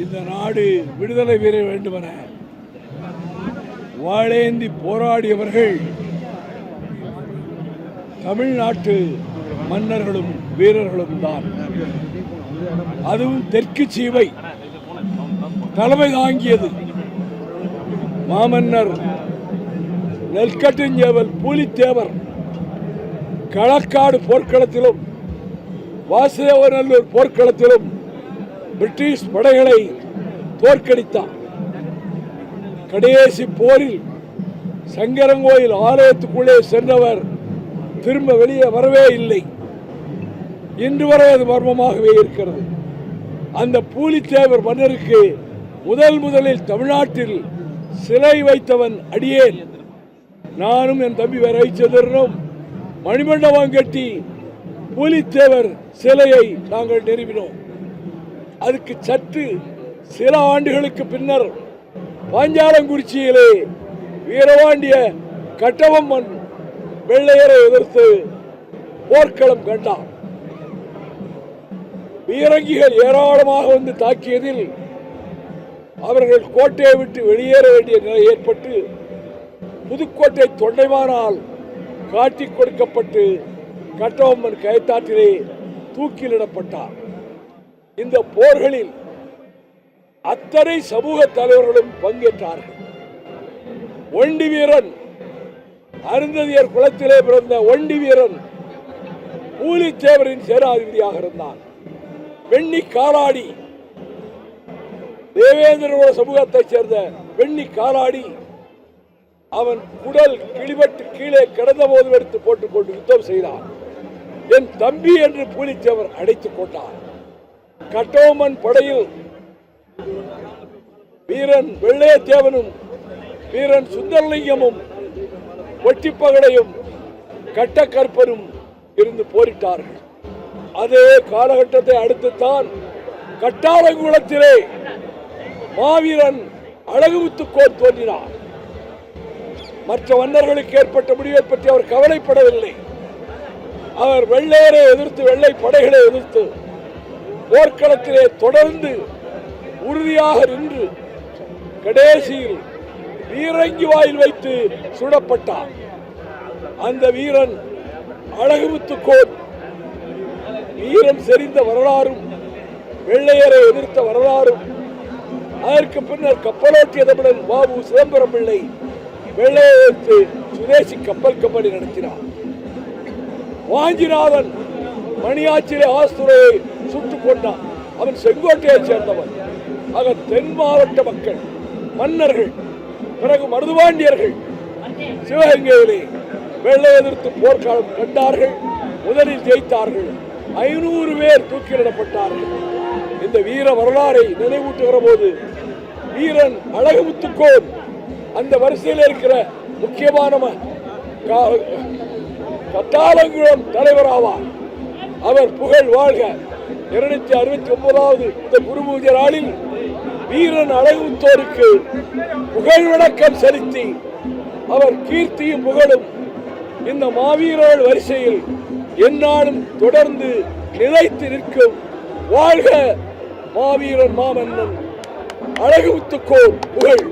இந்த நாடு விடுதலை பெற வேண்டுமென வாழேந்தி போராடியவர்கள் தமிழ்நாட்டு மன்னர்களும் வீரர்களும் தான். அதுவும் தெற்கு சீமை தலைமை தாங்கியது. மாமன்னர் நெற்கட்டுஞ்சேவல் பூலித்தேவர் களக்காடு போர்க்களத்திலும் வாசுதேவநல்லூர் போர்க்களத்திலும் பிரிட்டிஷ் படைகளை தோற்கடித்தார். கடைசி போரில் சங்கரங்கோயில் ஆலயத்துக்குள்ளே சென்றவர் திரும்ப வெளியே வரவே இல்லை. இன்று வரை அது மர்மமாகவே இருக்கிறது. அந்த பூலித்தேவர் மன்னருக்கு முதலில் தமிழ்நாட்டில் சிலை வைத்தவன் அடியேன். நானும் என் தம்பி ரவிச்சந்திரனும் மணிமண்டபம் கட்டி பூலித்தேவர் சிலையை நாங்கள் நிறுவினோம். அதுக்கு சற்று சில ஆண்டுகளுக்கு பின்னர் பாஞ்சாலங்குறிச்சியிலே வீரபாண்டிய கட்டபொம்மன் வெள்ளையரை எதிர்த்து போர்க்களம் கண்டார். பீரங்கிகள் ஏராளமாக வந்து தாக்கியதில் அவர்கள் கோட்டையை விட்டு வெளியேற வேண்டிய நிலை ஏற்பட்டு புதுக்கோட்டை தொண்டைமானால் காட்டிக் கொடுக்கப்பட்டு கட்டபொம்மன் கயத்தாற்றிலே தூக்கிலிடப்பட்டார். இந்த போர்களில் அத்தனை சமூக தலைவர்களும் பங்கேற்றார்கள். ஒண்டி வீரன், அருந்ததியர் குலத்திலே பிறந்த ஒண்டி வீரன் பூலித்தேவரின் சேனாதிபதியாக இருந்தான். வெண்ணி காலாடி, தேவேந்திர சமூகத்தைச் சேர்ந்த வெண்ணி காலாடி, அவன் குடல் கிழிபட்டு கீழே கிடந்த போது எடுத்து போட்டுக்கொண்டு யுத்தம் செய்தான். என் தம்பி என்று பூலித்தேவர் அடைத்துக் கொண்டார். கட்டபொம்மன் படையில் வீரன் வெள்ளையத்தேவனும் வீரன் சுந்தரலிங்கமும் ஒட்டிப்பகடையும் கட்டக்கற்பனும் இருந்து போரிட்டார்கள். அதே காலகட்டத்தை அடுத்துத்தான் கட்டாளங்குளத்திலே மாவீரன் அழகுமுத்துக்கோன் தோன்றினார். மற்ற மன்னர்களுக்கு ஏற்பட்ட முடிவை பற்றி அவர் கவலைப்படவில்லை. அவர் வெள்ளையரை எதிர்த்து, வெள்ளை படைகளை எதிர்த்து போர்க்களத்திலே தொடர்ந்து உறுதியாக நின்று கடைசியில் வீரங்கி வாயில் வைத்து சுடப்பட்டார். அந்த வீரன் அழகுமுத்துக்கோன் வீரம் செறிந்த வரலாறும் வெள்ளையரை எதிர்த்த வரலாறும். அதற்கு பின்னர் கப்பலோட்டிய தமிழன் பாபு சிதம்பரம் பிள்ளை வெள்ளையை எதிர்த்து சுதேசி கப்பல் கம்பெனி நடத்தினார். வாஞ்சிநாதன் மணியாச்சிலே ஆஸ்துரையை சுட்டுக் கொண்டான். அவன் செங்கோட்டையைச் சேர்ந்தவன். ஆக தென் மாவட்ட மக்கள், மன்னர்கள், பிறகு மருதுபாண்டியர்கள் சிவகங்கையிலே வெள்ளை எதிர்த்து போர்க்காலம் கண்டார்கள். முதலில் ஜெயித்தார்கள். 500 பேர் தூக்கிலிடப்பட்டார்கள். இந்த வீர வரலாறை நினைவூட்டுகிற போது வீரன் அழகுமுத்துக்கோன் அந்த வரிசையில் இருக்கிற முக்கியமான கட்டாளங்குளம் தலைவராவார். அவர் புகழ் வாழ்க. 269வது இந்த குருபூஜை நாளில் வீரன் அழகுமுத்தோருக்கு புகழ் வணக்கம் செலுத்தி அவர் கீர்த்தியும் புகழும் இந்த மாவீரர்கள் வரிசையில் எந்நாளும் தொடர்ந்து நிலைத்து நிற்கும். வாழ்க மாவீரன் மாமன்னன் அழகுமுத்துக்கோன் புகழ்.